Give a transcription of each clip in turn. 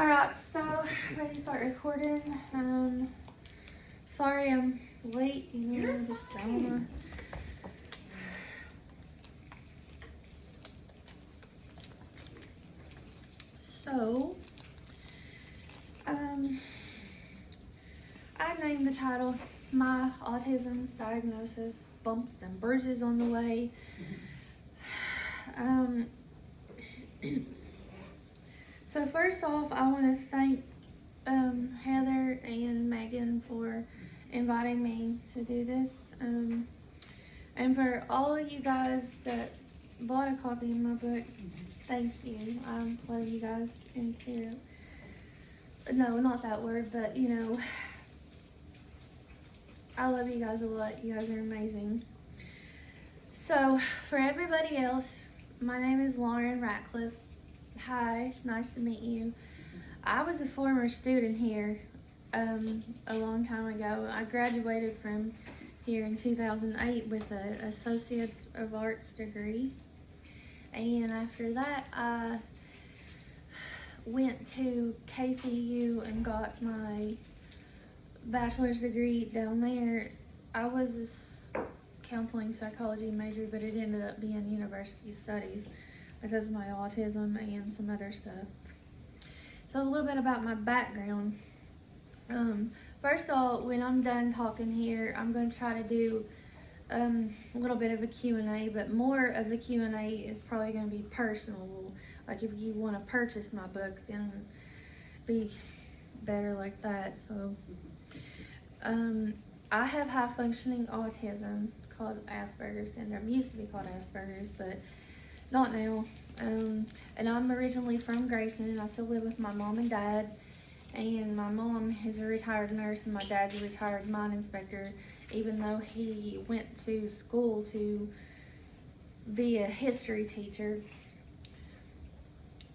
Alright, so ready to start recording. Sorry I'm late, just drama. So, I named the title My Autism Diagnosis, Bumps and Bruises on the Way. So first off, I want to thank Heather and Megan for inviting me to do this. And for all of you guys that bought a copy of my book, thank you. I love you guys and care. No, not that word, but I love you guys a lot. You guys are amazing. So, for everybody else, my name is Lauren Ratcliffe. Hi, nice to meet you. I was a former student here a long time ago. I graduated from here in 2008 with an Associate of Arts degree. And after that, I went to KCU and got my bachelor's degree down there. I was a counseling psychology major, but it ended up being university studies because of my autism and some other stuff. So a little bit about my background. First of all, when I'm done talking here, I'm going to try to do a little bit of a Q&A, but more of the Q&A is probably going to be personal. Like if you want to purchase my book, then be better like that. So I have high functioning autism called Asperger's syndrome. It used to be called Asperger's, but not now. And I'm originally from Grayson. I still live with my mom and dad. And my mom is a retired nurse and my dad's a retired mine inspector, even though he went to school to be a history teacher.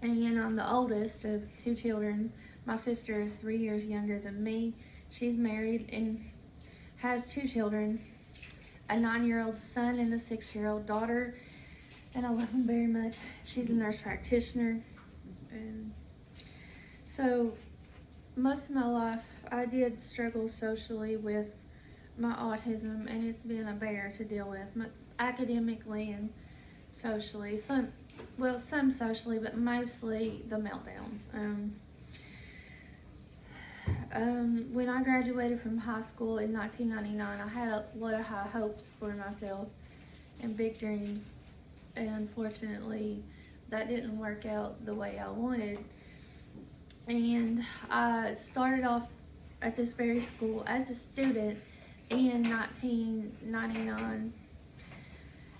And I'm the oldest of two children. My sister is 3 years younger than me. She's married and has two children, a 9-year-old son and a 6-year-old daughter. And I love them very much. She's a nurse practitioner. And so most of my life, I did struggle socially with my autism, and it's been a bear to deal with, academically and socially. Some socially, but mostly the meltdowns. When I graduated from high school in 1999, I had a lot of high hopes for myself and big dreams. And unfortunately, that didn't work out the way I wanted. And I started off at this very school as a student in 1999.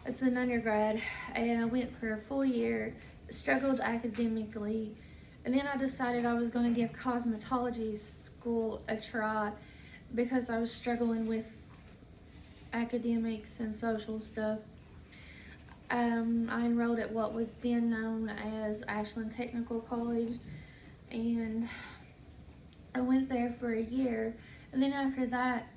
It's an undergrad, and I went for a full year, struggled academically, and then I decided I was going to give cosmetology school a try because I was struggling with academics and social stuff. I enrolled at what was then known as Ashland Technical College, and I went there for a year, and then after that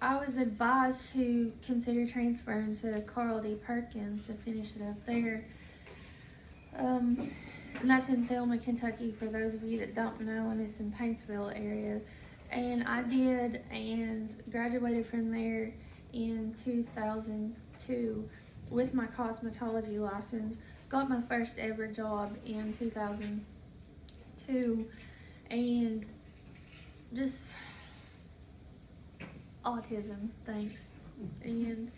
I was advised to consider transferring to Carl D. Perkins to finish it up there. And that's in Thelma, Kentucky, for those of you that don't know, and it's in Paintsville area. And I did, and graduated from there in 2002 with my cosmetology license. Got my first ever job in 2002, and just autism, thanks. And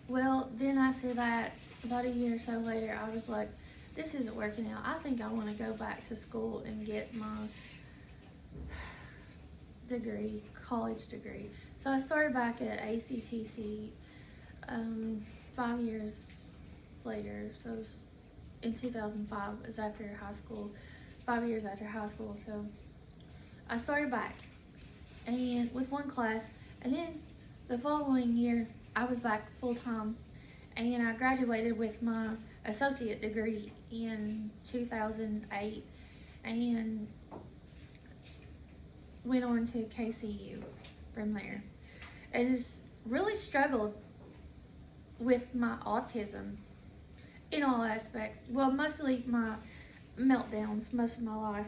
well, then after that, about a year or so later, I was like, this isn't working out. I think I want to go back to school and get my degree, college degree. So I started back at ACTC 5 years later. So it was in 2005, it was after high school, 5 years after high school. So I started back and with one class, and then the following year I was back full time, and I graduated with my associate degree in 2008 and went on to KCU from there. And just really struggled with my autism in all aspects. Well, mostly my meltdowns most of my life.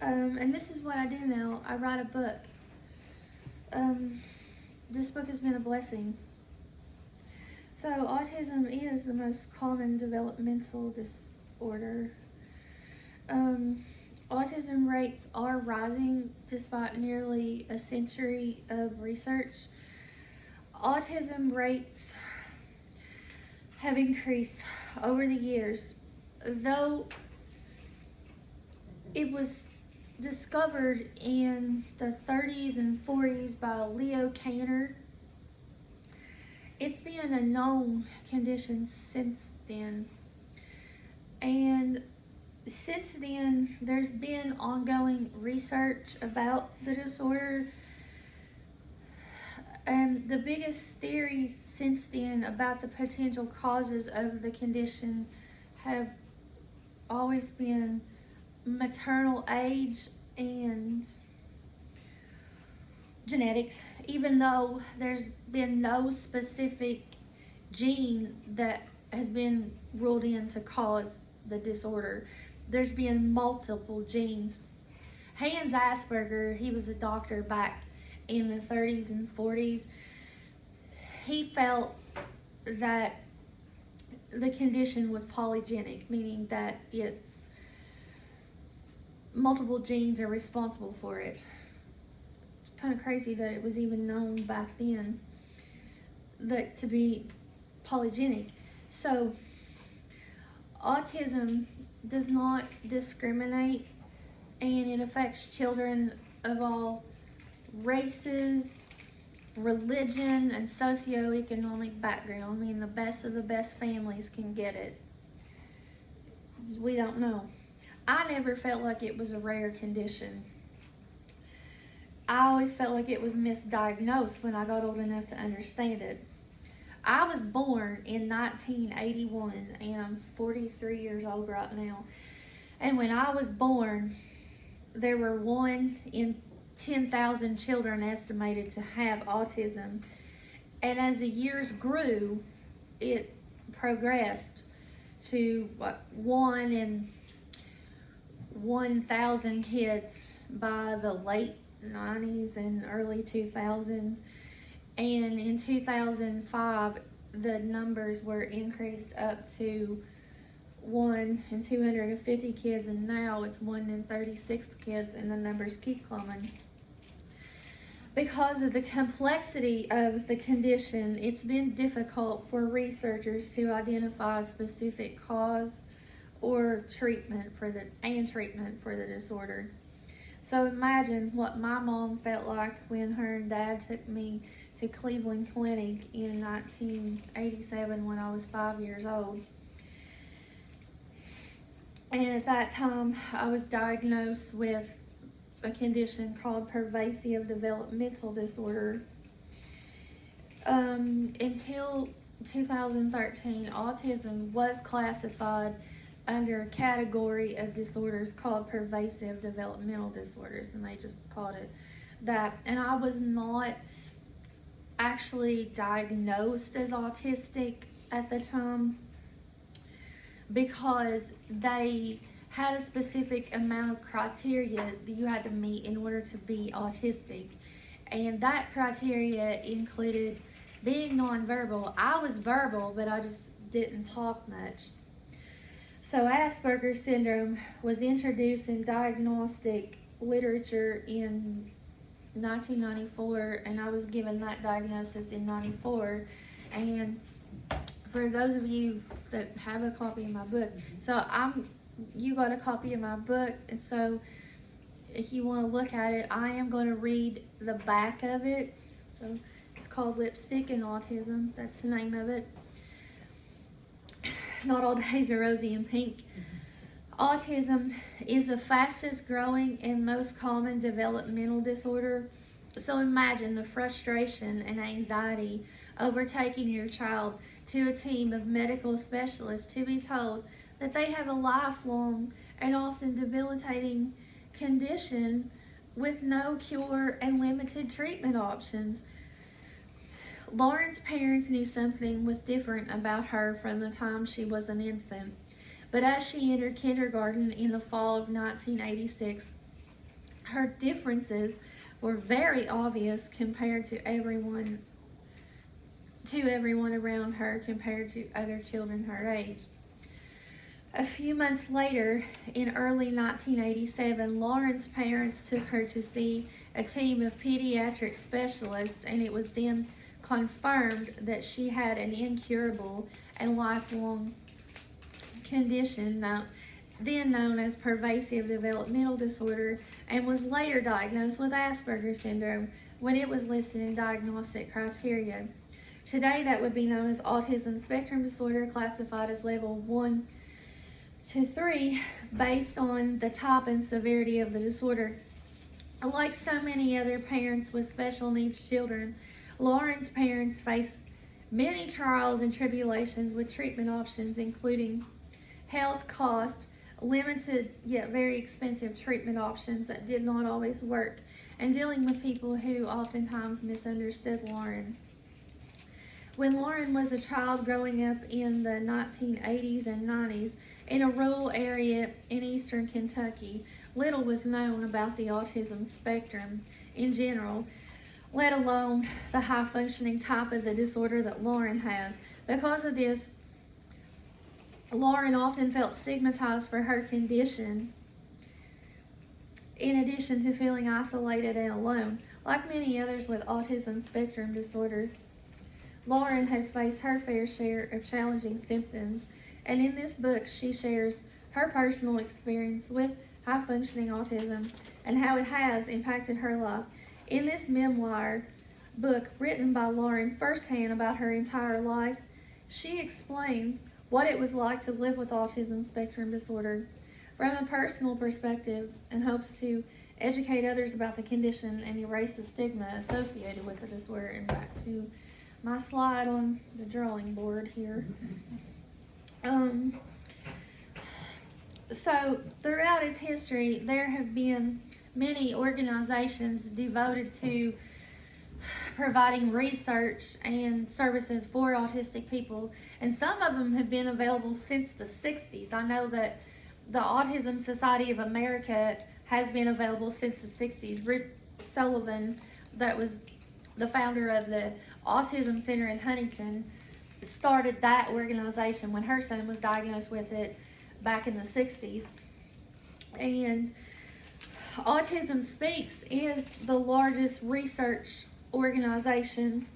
And this is what I do now. I write a book. This book has been a blessing. So autism is the most common developmental disorder. Autism rates are rising despite nearly a century of research. Autism rates have increased over the years, though it was discovered in the 30s and 40s by Leo Kanner. It's been a known condition since then, and since then there's been ongoing research about the disorder. The biggest theories since then about the potential causes of the condition have always been maternal age and genetics, even though there's been no specific gene that has been ruled in to cause the disorder. There's been multiple genes. Hans Asperger, he was a doctor back in the 30s and 40s. He felt that the condition was polygenic, meaning that it's multiple genes are responsible for it. It's kind of crazy that it was even known back then that to be polygenic. So autism does not discriminate, and it affects children of all races, religion, and socioeconomic background. I mean, the best of the best families can get it. We don't know. I never felt like it was a rare condition. I always felt like it was misdiagnosed when I got old enough to understand it. I was born in 1981, and I'm 43 years old right now. And when I was born, there were 1 in 10,000 children estimated to have autism. And as the years grew, it progressed to 1 in 1,000 kids by the late 90s and early 2000s. And in 2005, the numbers were increased up to 1 in 250 kids, and now it's 1 in 36 kids, and the numbers keep climbing. Because of the complexity of the condition, it's been difficult for researchers to identify a specific cause or treatment for the disorder. So imagine what my mom felt like when her and dad took me to Cleveland Clinic in 1987 when I was 5 years old. And at that time, I was diagnosed with a condition called pervasive developmental disorder. Until 2013, autism was classified under a category of disorders called pervasive developmental disorders, and they just called it that. And I was not actually diagnosed as autistic at the time because they had a specific amount of criteria that you had to meet in order to be autistic. And that criteria included being nonverbal. I was verbal, but I just didn't talk much. So Asperger's syndrome was introduced in diagnostic literature in 1994, and I was given that diagnosis in 94. And for those of you that have a copy of my book, you got a copy of my book, and so if you want to look at it, I am going to read the back of it. So it's called Lipstick and Autism. That's the name of it. Not all days are rosy and pink. Autism is the fastest growing and most common developmental disorder. So imagine the frustration and anxiety over taking your child to a team of medical specialists to be told that they have a lifelong and often debilitating condition with no cure and limited treatment options. Lauren's parents knew something was different about her from the time she was an infant. But as she entered kindergarten in the fall of 1986, her differences were very obvious compared to everyone around her, compared to other children her age. A few months later, in early 1987, Lauren's parents took her to see a team of pediatric specialists, and it was then confirmed that she had an incurable and lifelong condition then known as pervasive developmental disorder, and was later diagnosed with Asperger's syndrome when it was listed in diagnostic criteria. Today, that would be known as autism spectrum disorder, classified as level 1 to 3 based on the type and severity of the disorder. Like so many other parents with special needs children, Lauren's parents face many trials and tribulations with treatment options, including health cost, limited yet very expensive treatment options that did not always work, and dealing with people who oftentimes misunderstood Lauren. When Lauren was a child growing up in the 1980s and 90s in a rural area in eastern Kentucky, little was known about the autism spectrum in general, let alone the high-functioning type of the disorder that Lauren has. Because of this, Lauren often felt stigmatized for her condition, in addition to feeling isolated and alone. Like many others with autism spectrum disorders, Lauren has faced her fair share of challenging symptoms, and in this book she shares her personal experience with high-functioning autism and how it has impacted her life. In this memoir book written by Lauren firsthand about her entire life, she explains what it was like to live with autism spectrum disorder from a personal perspective, and hopes to educate others about the condition and erase the stigma associated with the disorder. And back to my slide on the drawing board here. So throughout its history, there have been many organizations devoted to providing research and services for autistic people, and some of them have been available since the 60s. I know that the Autism Society of America has been available since the 60s. Rick Sullivan, that was the founder of the Autism Center in Huntington, started that organization when her son was diagnosed with it back in the 60s. And Autism Speaks is the largest research organization,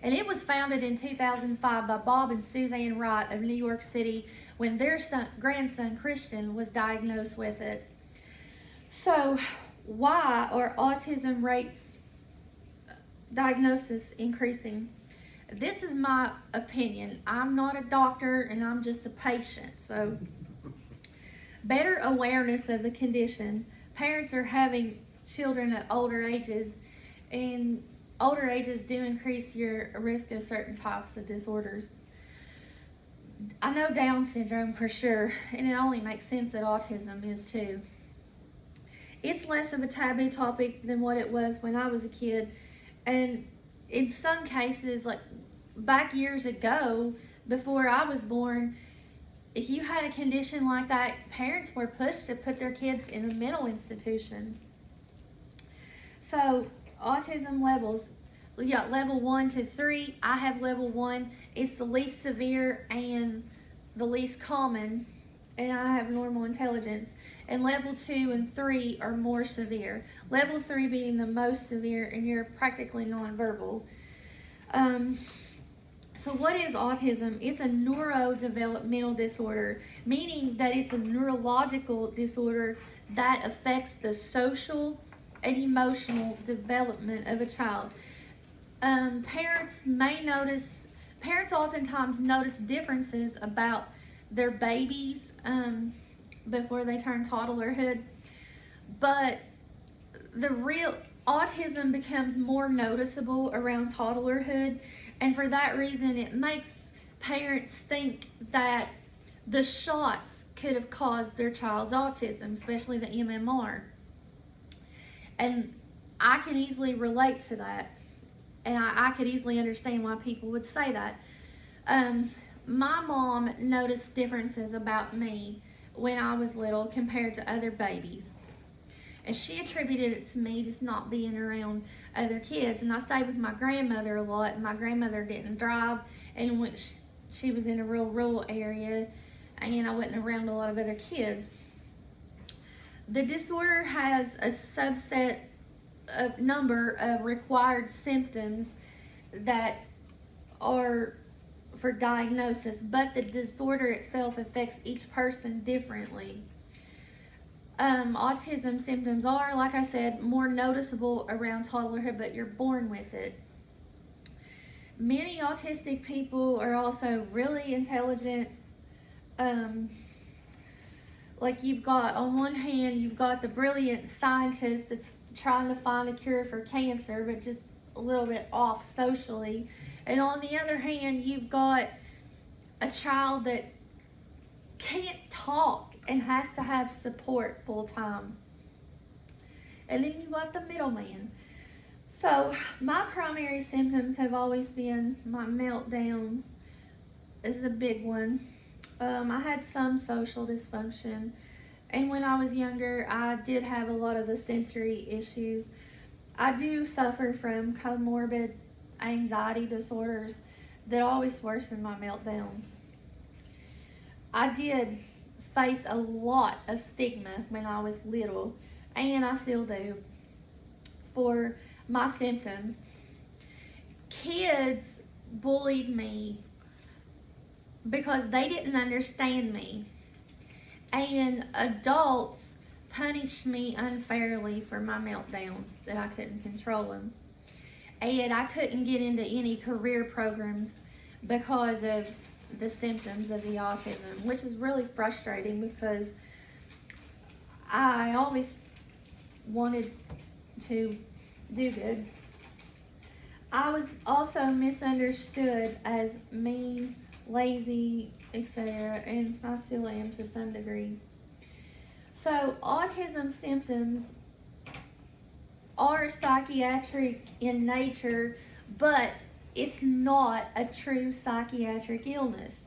and it was founded in 2005 by Bob and Suzanne Wright of New York City when their grandson Christian was diagnosed with it. So why are autism rates diagnosis increasing? This is my opinion. I'm not a doctor and I'm just a patient. So better awareness of the condition. Parents are having children at older ages, and older ages do increase your risk of certain types of disorders. I know Down syndrome for sure, and it only makes sense that autism is too. It's less of a taboo topic than what it was when I was a kid, and in some cases, like back years ago, before I was born, if you had a condition like that, parents were pushed to put their kids in a mental institution. So autism levels, we got level 1 to 3. I have level 1. It's the least severe and the least common, and I have normal intelligence. And level 2 and 3 are more severe. Level 3 being the most severe, and you're practically nonverbal. So what is autism? It's a neurodevelopmental disorder, meaning that it's a neurological disorder that affects the social and emotional development of a child. Parents oftentimes notice differences about their babies before they turn toddlerhood, but the real autism becomes more noticeable around toddlerhood, and for that reason it makes parents think that the shots could have caused their child's autism, especially the MMR. And I can easily relate to that, and I could easily understand why people would say that. my mom noticed differences about me when I was little compared to other babies. And she attributed it to me just not being around other kids. And I stayed with my grandmother a lot, and my grandmother didn't drive, and when she was in a real rural area, and I wasn't around a lot of other kids. The disorder has a subset of number of required symptoms that are for diagnosis, but the disorder itself affects each person differently. Autism symptoms are, like I said, more noticeable around toddlerhood, but you're born with it. Many autistic people are also really intelligent. Like you've got, on one hand, you've got the brilliant scientist that's trying to find a cure for cancer, but just a little bit off socially. And on the other hand, you've got a child that can't talk and has to have support full time. And then you've got the middleman. So my primary symptoms have always been my meltdowns is the big one. I had some social dysfunction, and when I was younger, I did have a lot of the sensory issues. I do suffer from comorbid anxiety disorders that always worsen my meltdowns. I did face a lot of stigma when I was little, and I still do, for my symptoms. Kids bullied me because they didn't understand me, and adults punished me unfairly for my meltdowns that I couldn't control them. And I couldn't get into any career programs because of the symptoms of the autism, which is really frustrating because I always wanted to do good. I was also misunderstood as mean, lazy, etc., and I still am to some degree. So autism symptoms are psychiatric in nature, but it's not a true psychiatric illness.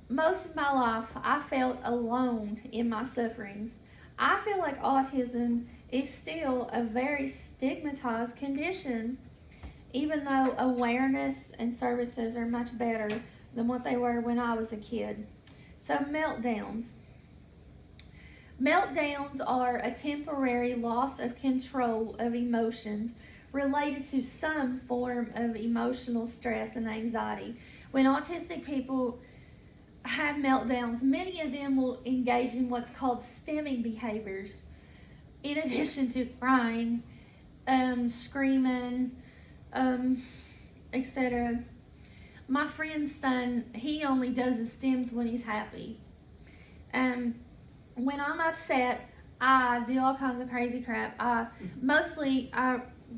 Most of my life, I felt alone in my sufferings. I feel like autism is still a very stigmatized condition, even though awareness and services are much better than what they were when I was a kid. So meltdowns. Meltdowns are a temporary loss of control of emotions related to some form of emotional stress and anxiety. When autistic people have meltdowns, many of them will engage in what's called stemming behaviors, in addition to crying, screaming, etc. My friend's son, he only does the stems when he's happy. When I'm upset, I do all kinds of crazy crap. I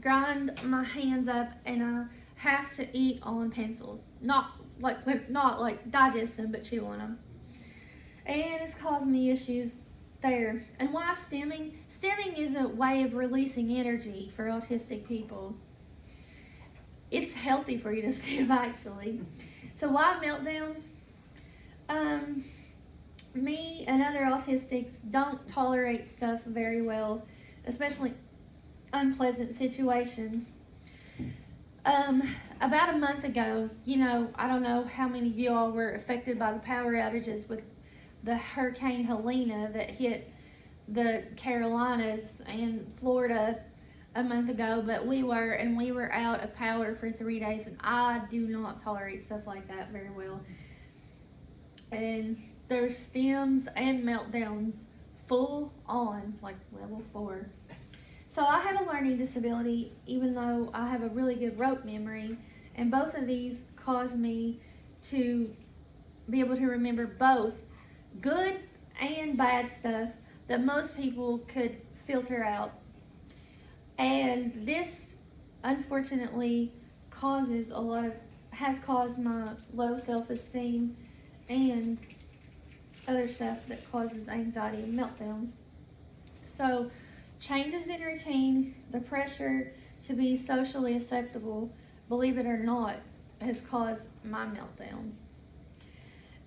grind my hands up, and I have to eat on pencils. Not like digest them, but chew on them. And it's caused me issues there. And why stemming? Stemming is a way of releasing energy for autistic people. It's healthy for you to stem, actually. So why meltdowns? Me and other autistics don't tolerate stuff very well, especially unpleasant situations. About a month ago, I don't know how many of you all were affected by the power outages with the Hurricane Helena that hit the Carolinas and Florida a month ago, but we were out of power for 3 days, and I do not tolerate stuff like that very well. And there's stems and meltdowns full on, like level 4. So I have a learning disability, even though I have a really good rote memory, and both of these cause me to be able to remember both good and bad stuff that most people could filter out. And this, unfortunately, has caused my low self-esteem and other stuff that causes anxiety and meltdowns. So changes in routine, the pressure to be socially acceptable, believe it or not, has caused my meltdowns.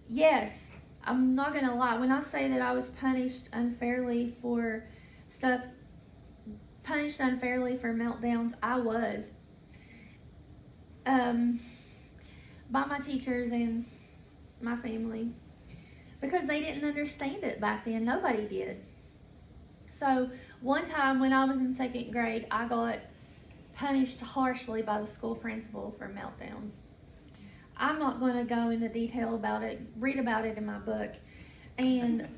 Yes, I'm not gonna lie. When I say that I was punished unfairly for stuff, punished unfairly for meltdowns, I was. By my teachers and my family, because they didn't understand it back then. Nobody did. So one time when I was in second grade, I got punished harshly by the school principal for meltdowns. I'm not going to go into detail about it. Read about it in my book. And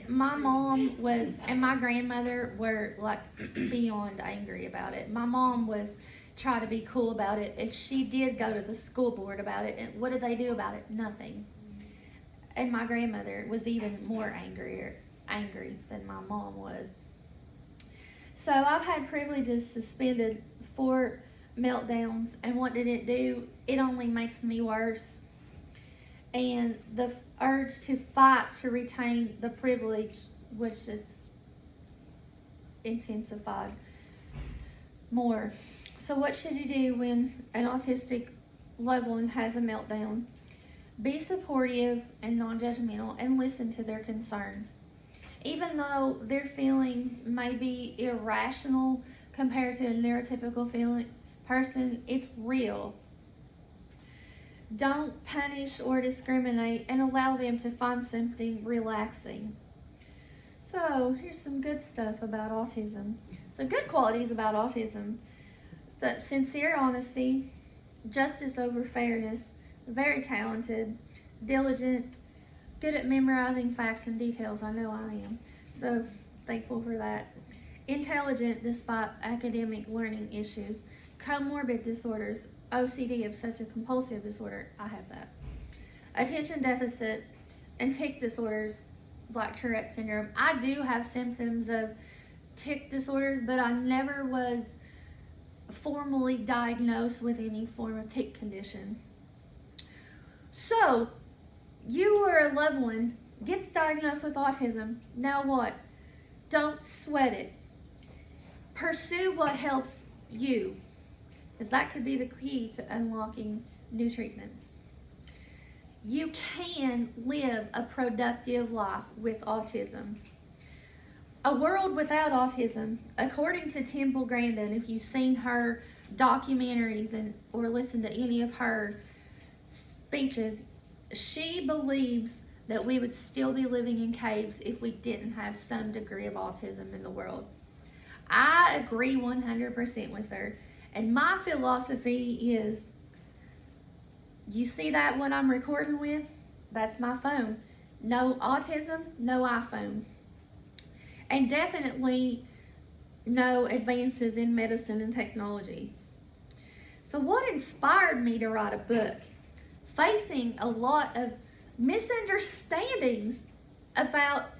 my mom was, and my grandmother were like beyond angry about it. My mom was trying to be cool about it, and she did go to the school board about it. And what did they do about it? Nothing. And my grandmother was even more angry than my mom was. So I've had privileges suspended for meltdowns, and what did it do? It only makes me worse. And the urge to fight to retain the privilege was just intensified more. So what should you do when an autistic loved one has a meltdown? Be supportive and non-judgmental and listen to their concerns. Even though their feelings may be irrational compared to a neurotypical person, it's real. Don't punish or discriminate, and allow them to find something relaxing. So here's some good stuff about autism. So good qualities about autism: that sincere honesty, justice over fairness, very talented, diligent, good at memorizing facts and details. I know I am. So thankful for that. Intelligent despite academic learning issues. Comorbid disorders, OCD, obsessive compulsive disorder. I have that. Attention deficit and tic disorders like Tourette syndrome. I do have symptoms of tic disorders, but I never was formally diagnosed with any form of tic condition. So, you or a loved one gets diagnosed with autism. Now what? Don't sweat it. Pursue what helps you, because that could be the key to unlocking new treatments. You can live a productive life with autism. A world without autism, according to Temple Grandin, if you've seen her documentaries or listened to any of her speeches, she believes that we would still be living in caves if we didn't have some degree of autism in the world. I agree 100% with her. And my philosophy is, you see that what I'm recording with? That's my phone. No autism, no iPhone. And definitely no advances in medicine and technology. So what inspired me to write a book? Facing a lot of misunderstandings about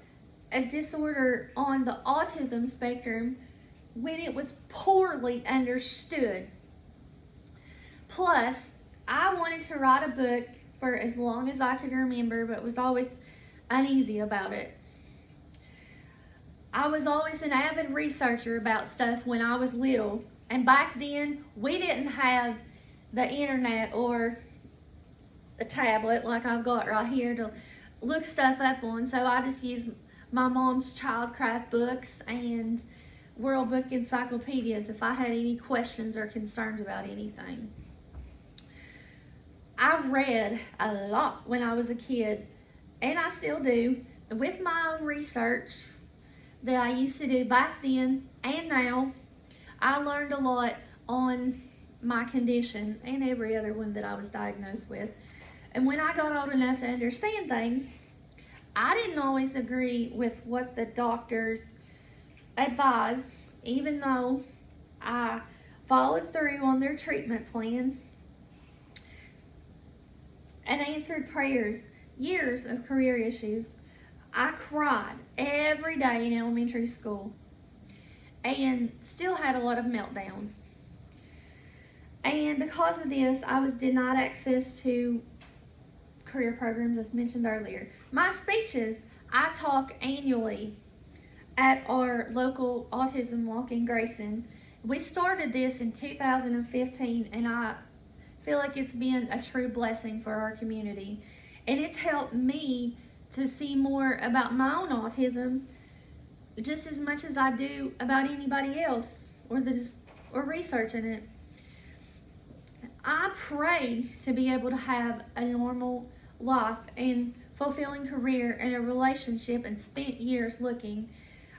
a disorder on the autism spectrum when it was poorly understood. Plus, I wanted to write a book for as long as I could remember, but was always uneasy about it. I was always an avid researcher about stuff when I was little, and back then we didn't have the internet or a tablet like I've got right here to look stuff up on, so I just used my mom's childcraft books and World Book encyclopedias if I had any questions or concerns about anything. I read a lot when I was a kid, and I still do, with my own research that I used to do back then and now. I learned a lot on my condition and every other one that I was diagnosed with. And when I got old enough to understand things, I didn't always agree with what the doctors advised, even though I followed through on their treatment plan and answered prayers. Years of career issues. I cried every day in elementary school and still had a lot of meltdowns. And because of this, I was denied access to career programs, as mentioned earlier. My speeches, I talk annually at our local autism walk in Grayson. We started this in 2015, and I feel like it's been a true blessing for our community. And it's helped me to see more about my own autism just as much as I do about anybody else or researching it. I pray to be able to have a normal life and fulfilling career and a relationship, and spent years looking.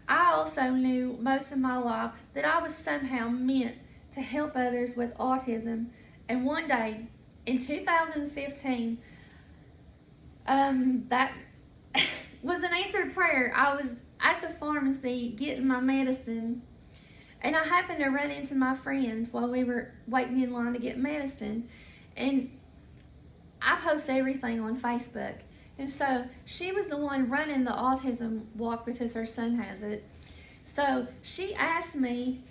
I also knew most of my life that I was somehow meant to help others with autism. And one day in 2015, that was an answered prayer. I was at the pharmacy getting my medicine, and I happened to run into my friend while we were waiting in line to get medicine. And I post everything on Facebook. And so she was the one running the autism walk because her son has it. So she asked me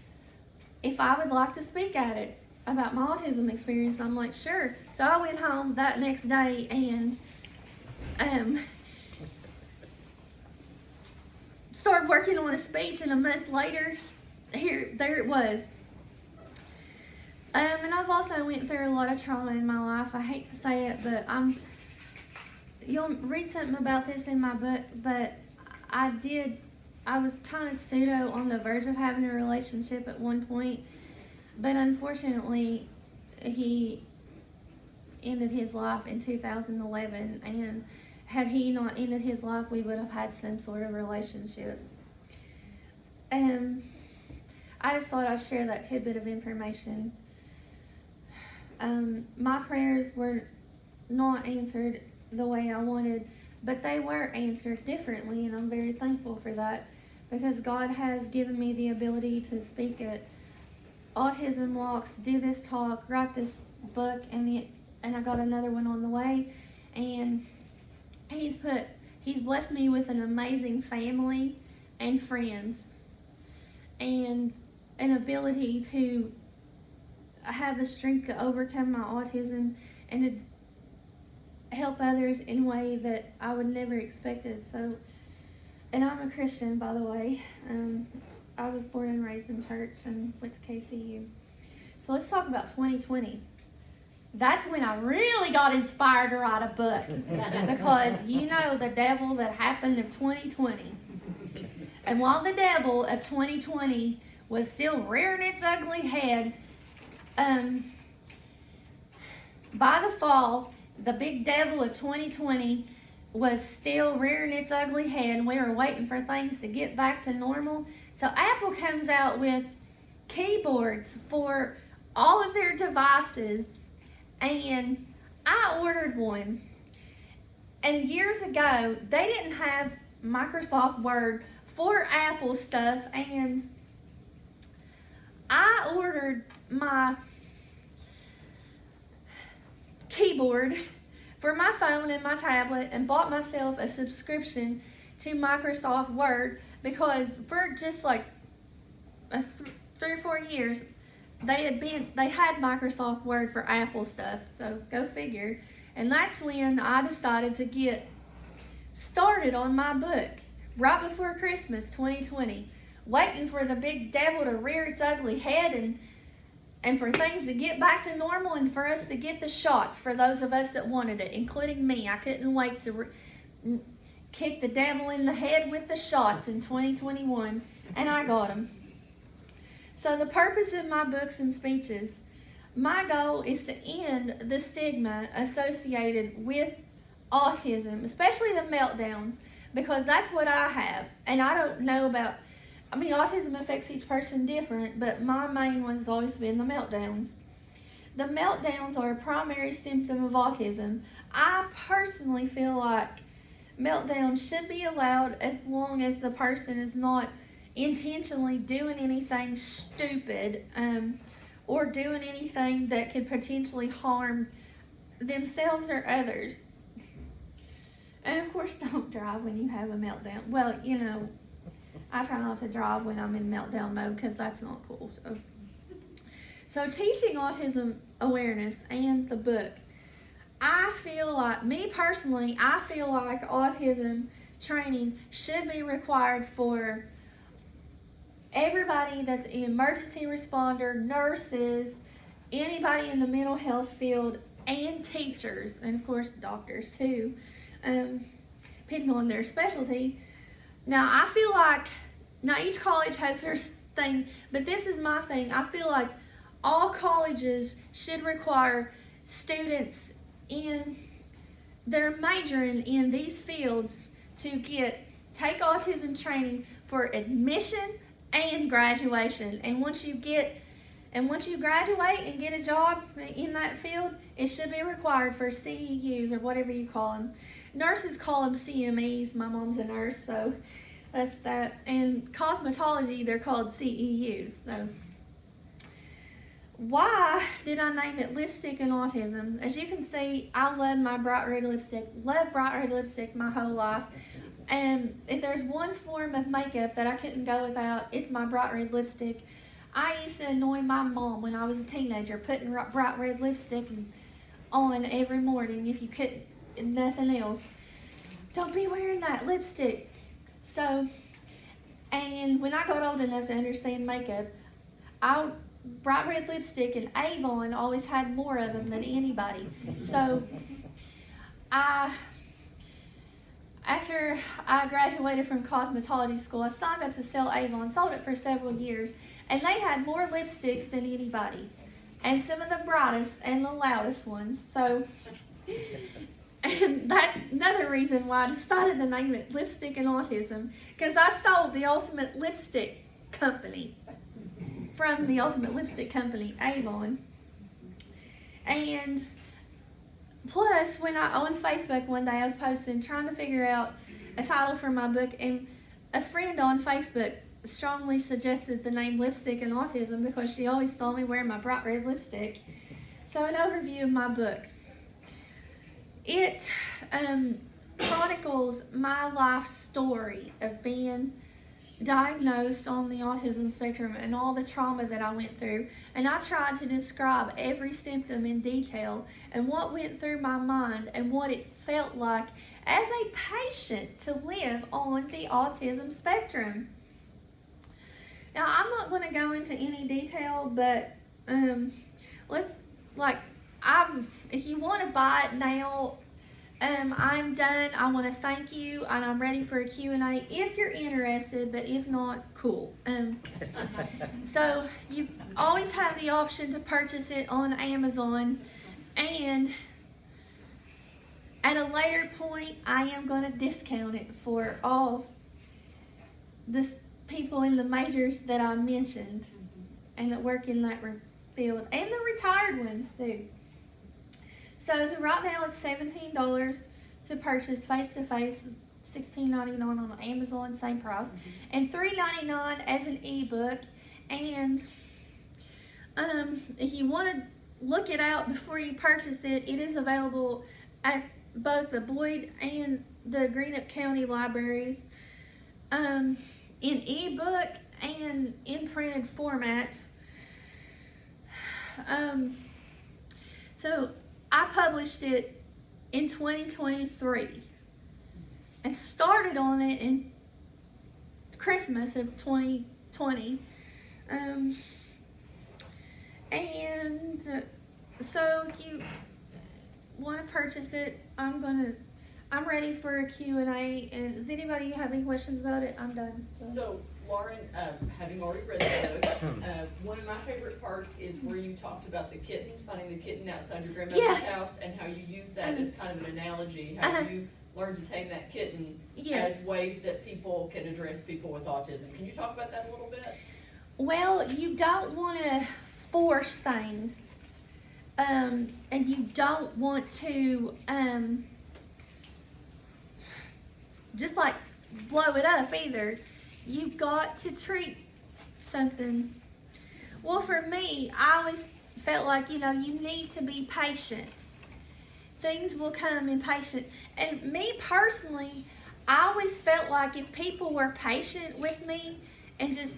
if I would like to speak at it about my autism experience. I'm like, sure. So I went home that next day and started working on a speech, and a month later, there it was. And I've also went through a lot of trauma in my life. I hate to say it, but you'll read something about this in my book, but I was kind of pseudo on the verge of having a relationship at one point, but unfortunately, he ended his life in 2011, and had he not ended his life, we would have had some sort of relationship. I just thought I'd share that tidbit of information. My prayers were not answered the way I wanted, but they were answered differently, and I'm very thankful for that, because God has given me the ability to speak at autism walks, do this talk, write this book, and I got another one on the way. And He's blessed me with an amazing family and friends, and an ability to have the strength to overcome my autism and to help others in a way that I would never expected. So, and I'm a Christian, by the way. I was born and raised in church and went to KCU. So let's talk about 2020. That's when I really got inspired to write a book, because you know the devil that happened of 2020. And while the devil of 2020 was still rearing its ugly head, by the fall, the big devil of 2020 was still rearing its ugly head, and we were waiting for things to get back to normal. So Apple comes out with keyboards for all of their devices, and I ordered one. And years ago, they didn't have Microsoft Word for Apple stuff, and I ordered my keyboard for my phone and my tablet and bought myself a subscription to Microsoft Word, because for just like 3 or 4 years they had Microsoft Word for Apple stuff. So go figure. And that's when I decided to get started on my book right before Christmas 2020, waiting for the big devil to rear its ugly head and for things to get back to normal, and for us to get the shots for those of us that wanted it, including me. I couldn't wait to kick the devil in the head with the shots in 2021, and I got them. So the purpose of my books and speeches, my goal is to end the stigma associated with autism, especially the meltdowns, because that's what I have. And I don't know about, autism affects each person different, but my main one has always been the meltdowns. The meltdowns are a primary symptom of autism. I personally feel like meltdowns should be allowed as long as the person is not intentionally doing anything stupid or doing anything that could potentially harm themselves or others. And of course, don't drive when you have a meltdown. Well, I try not to drive when I'm in meltdown mode, because that's not cool. So teaching autism awareness and the book, I feel like autism training should be required for everybody that's an emergency responder, nurses, anybody in the mental health field and teachers, and of course doctors too, depending on their specialty. Now I feel like, now each college has their thing, but this is my thing. I feel like all colleges should require students that are majoring in these fields to take autism training for admission and graduation. And once you graduate and get a job in that field, it should be required for CEUs or whatever you call them. Nurses call them CMEs. My mom's a nurse, so that's that. And cosmetology, they're called CEUs. So why did I name it Lipstick and Autism? As you can see, I love my bright red lipstick. Love bright red lipstick my whole life. And if there's one form of makeup that I couldn't go without, it's my bright red lipstick. I used to annoy my mom when I was a teenager, putting bright red lipstick on every morning if you couldn't, nothing else. Don't be wearing that lipstick. So, and when I got old enough to understand makeup, bright red lipstick and Avon always had more of them than anybody. So, after I graduated from cosmetology school, I signed up to sell Avon, sold it for several years, and they had more lipsticks than anybody, and some of the brightest and the loudest ones. So, and that's another reason why I decided to name it Lipstick and Autism, because I stole the Ultimate Lipstick Company from the Ultimate Lipstick Company, Avon. And plus, on Facebook one day, I was posting, trying to figure out a title for my book, and a friend on Facebook strongly suggested the name Lipstick and Autism because she always saw me wearing my bright red lipstick. So, an overview of my book. It chronicles my life story of being diagnosed on the autism spectrum and all the trauma that I went through, and I tried to describe every symptom in detail and what went through my mind and what it felt like as a patient to live on the autism spectrum. Now, I'm not going to go into any detail, but if you want to buy it now, I'm done. I want to thank you, and I'm ready for a Q&A if you're interested, but if not, cool. So you always have the option to purchase it on Amazon, and at a later point, I am going to discount it for all the people in the majors that I mentioned and that work in that field, and the retired ones too. So right now it's $17 to purchase face-to-face, $16.99 on Amazon, same price, and $3.99 as an ebook. And if you want to look it out before you purchase it, it is available at both the Boyd and the Greenup County libraries in ebook and in printed format. So I published it in 2023 and started on it in Christmas of 2020. So if you want to purchase it, I'm ready for a Q&A. And does anybody have any questions about it? I'm done. So Lauren, having already read the book, one of my favorite parts is where you talked about the kitten, finding the kitten outside your grandmother's house, and how you use that as kind of an analogy, how you learned to tame that kitten as ways that people can address people with autism. Can you talk about that a little bit? Well, you don't want to force things, and you don't want to just like blow it up either. You've got to treat something. Well, for me, I always felt like, you need to be patient. Things will come impatient. And me personally, I always felt like if people were patient with me and just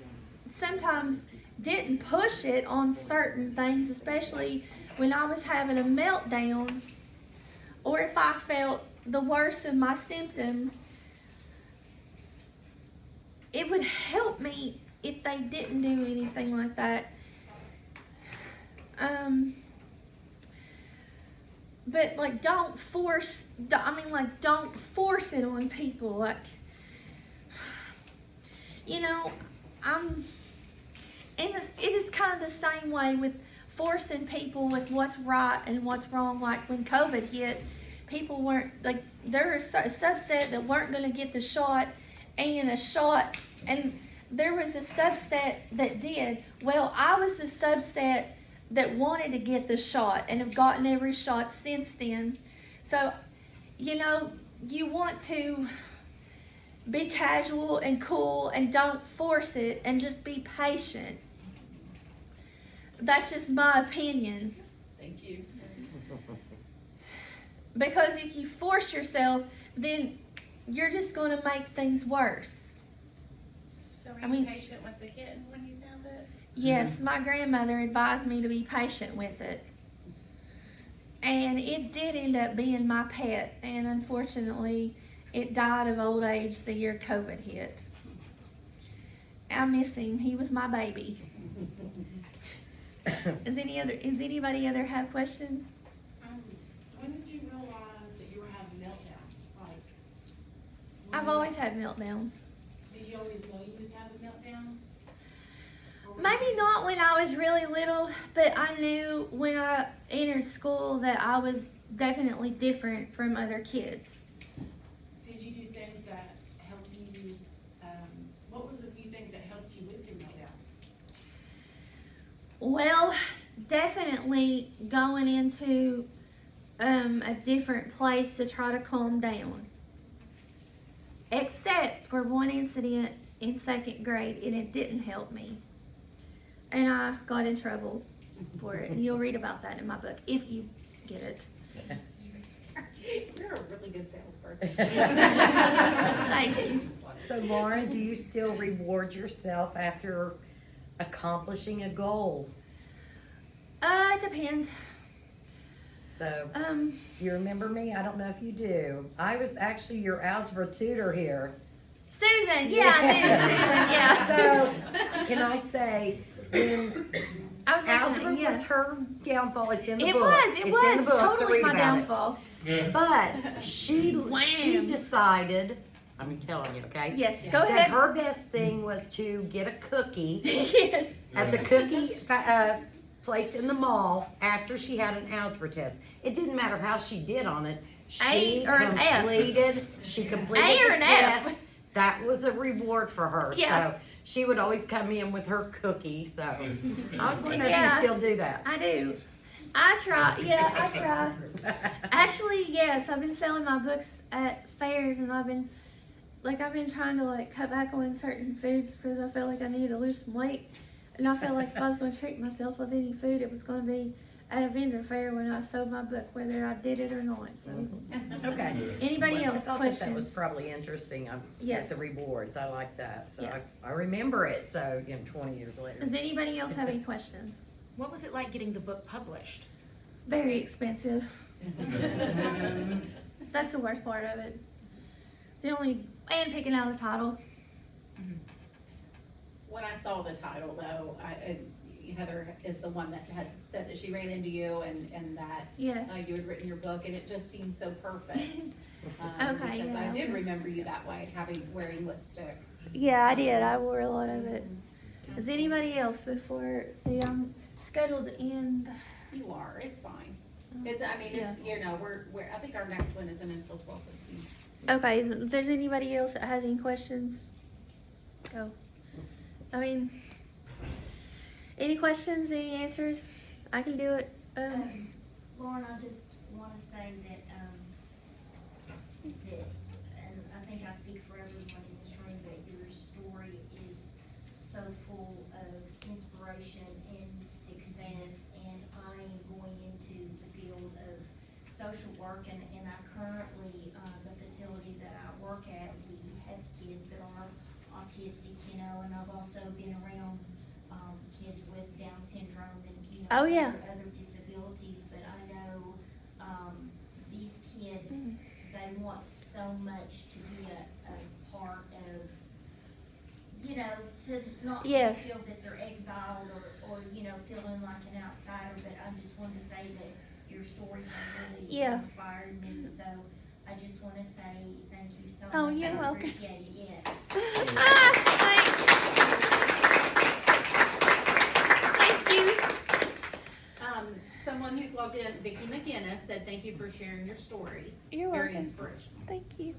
sometimes didn't push it on certain things, especially when I was having a meltdown, or if I felt the worst of my symptoms, it would help me if they didn't do anything like that. But like, don't force it on people. Like, you know, it is kind of the same way with forcing people with what's right and what's wrong. Like when COVID hit, people weren't, like, there was a subset that weren't going to get the shot, and there was a subset that did. Well, I was the subset that wanted to get the shot and have gotten every shot since then. So, you know, you want to be casual and cool and don't force it, and just be patient. That's just my opinion. Thank you. Because if you force yourself, then you're just going to make things worse. So were you patient with the kitten when you found it? Yes, my grandmother advised me to be patient with it. And it did end up being my pet, and unfortunately, it died of old age the year COVID hit. I miss him. He was my baby. Does anybody other have questions? When did you realize that you were having meltdowns? Like, I've always had meltdowns. did you always know you was having meltdowns? Or Maybe not when I was really little, but I knew when I entered school that I was definitely different from other kids. Did you do things that helped you? What was a few things that helped you with your meltdowns? Well, definitely going into a different place to try to calm down. Except for one incident in second grade, and it didn't help me. And I got in trouble for it. And you'll read about that in my book, if you get it. You're a really good salesperson. Thank you. So Lauren, do you still reward yourself after accomplishing a goal? It depends. So, do you remember me? I don't know if you do. I was actually your algebra tutor here. Susan, yeah, I do, Susan, yeah. So, can I say, when I was algebra like, yeah. was her downfall, it's in the It book. was, It's it in was the book, so totally read my about it. downfall. But she Wham. decided, I'm telling you, okay? Yes, go That ahead. her best thing was to get a cookie Yes. at the cookie place in the mall after she had an algebra test. It didn't matter how she did on it. A or an F. She completed A or the an F. test. That was a reward for her. Yeah. So she would always come in with her cookie. So I was wondering Yeah. if you still do that. I do. I try. Yeah, I try. Actually, yes. I've been selling my books at fairs, and I've been trying to cut back on certain foods because I felt like I needed to lose some weight, and I felt like if I was going to treat myself with any food, it was going to be at a vendor fair when I sold my book, whether I did it or not. So, Okay. anybody Well, else I thought questions? that was probably interesting. Yes. The rewards. I like that. So Yeah. I remember it. So 20 years later. Does anybody else have any questions? What was it like getting the book published? Very expensive. That's the worst part of it. And picking out the title. When I saw the title though, Heather is the one that had said that she ran into you and that Yeah. you had written your book, and it just seemed so perfect. Okay, Because I yeah. did remember you that way, wearing lipstick. Yeah, I did. I wore a lot of it. Is anybody else before? See, I'm scheduled to end. You are, it's fine. Oh, It's, I think our next one isn't until 12:15. Okay, if there's anybody else that has any questions, go. Any questions, any answers? I can do it. Lauren, I just want to say that, and I think I speak for everyone in this room, that your story is so full of inspiration and success, and I am going into the field of social work, and I currently, the facility that I work at, we have kids that are autistic, and I've also been around kids with Down syndrome and, Oh, yeah. other disabilities, but I know these kids, they want so much to be a part of, to not Yes. feel that they're exiled or feeling like an outsider, but I just wanted to say that your story has really Yeah. inspired me, so I just wanna say thank you so much. Oh, you're I welcome. appreciate it, yes. Thank you. Someone who's logged in, Vicki McGinnis, said thank you for sharing your story. You're Very welcome. inspirational. Thank you.